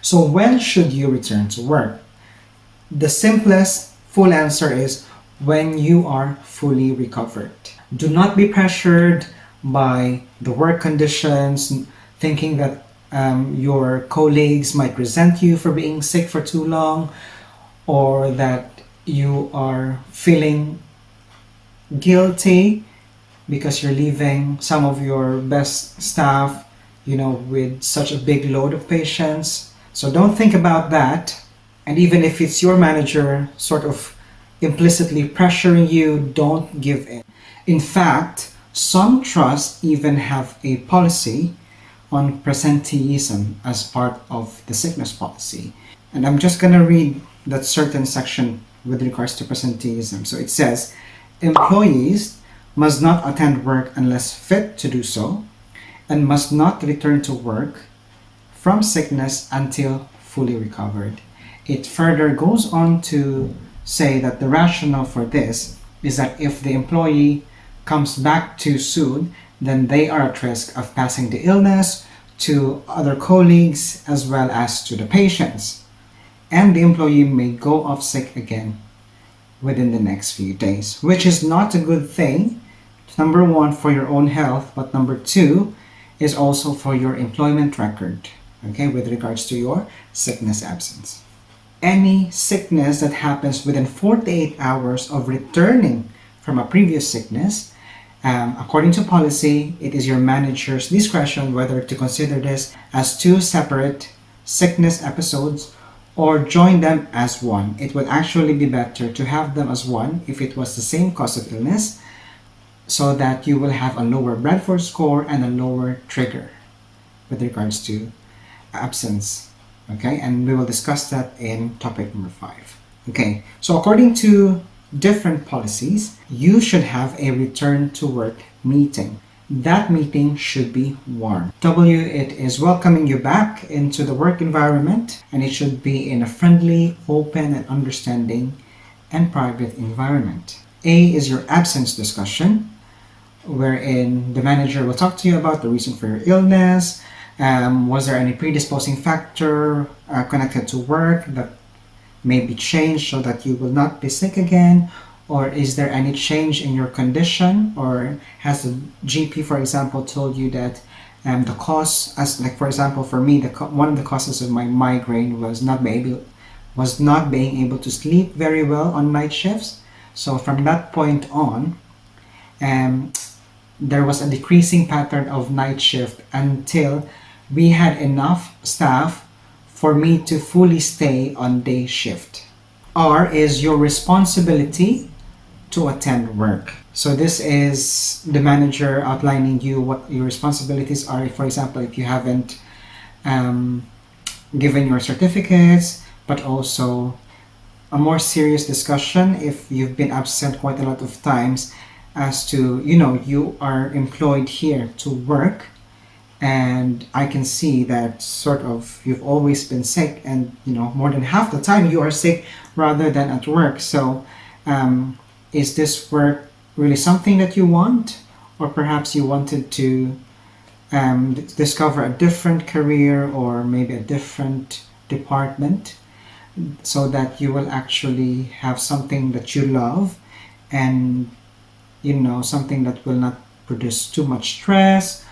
So when should you return to work? The simplest full answer is when you are fully recovered. Do not be pressured by the work conditions, thinking that your colleagues might resent you for being sick for too long, or that you are feeling guilty because you're leaving some of your best staff, with such a big load of patients. So don't think about that. And even if it's your manager sort of implicitly pressuring you, don't give in. In fact, some trusts even have a policy on presenteeism as part of the sickness policy. And I'm just going to read that certain section with regards to presenteeism. So it says, employees must not attend work unless fit to do so, and must not return to work from sickness until fully recovered. It further goes on to say that the rationale for this is that if the employee comes back too soon, then they are at risk of passing the illness to other colleagues as well as to the patients. And the employee may go off sick again within the next few days, which is not a good thing. Number one, for your own health, but number two is also for your employment record, okay, with regards to your sickness absence. Any sickness that happens within 48 hours of returning from a previous sickness, according to policy, it is your manager's discretion whether to consider this as two separate sickness episodes or join them as one. It would actually be better to have them as one if it was the same cause of illness, so that you will have a lower Bradford score and a lower trigger with regards to absence. Okay, and we will discuss that in topic number 5. Okay, so according to different policies, you should have a return to work meeting. That meeting should be warm. It is welcoming you back into the work environment, and it should be in a friendly, open, and understanding and private environment. A is your absence discussion, wherein the manager will talk to you about the reason for your illness. Was there any predisposing factor connected to work that may be changed so that you will not be sick again? Or is there any change in your condition? Or has the GP, for example, told you that the cause, as like for example for me, one of the causes of my migraine was not being able to sleep very well on night shifts. So from that point on, there was a decreasing pattern of night shift until we had enough staff for me to fully stay on day shift. R is your responsibility to attend work. So this is the manager outlining you what your responsibilities are. For example, if you haven't given your certificates, but also a more serious discussion if you've been absent quite a lot of times, as to, you are employed here to work, and I can see that sort of you've always been sick, and more than half the time you are sick rather than at work. So is this work really something that you want, or perhaps you wanted to discover a different career or maybe a different department, so that you will actually have something that you love, and something that will not produce too much stress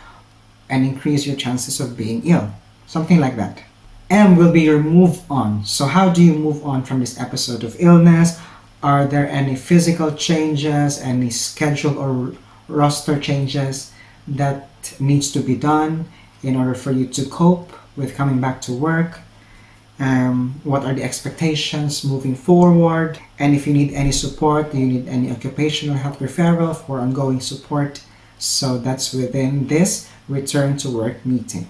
and increase your chances of being ill. Something like that. M will be your move on. So how do you move on from this episode of illness? Are there any physical changes, any schedule or roster changes that needs to be done in order for you to cope with coming back to work? What are the expectations moving forward? And if you need any support, do you need any occupational health referral for ongoing support? So that's within this return to work meeting.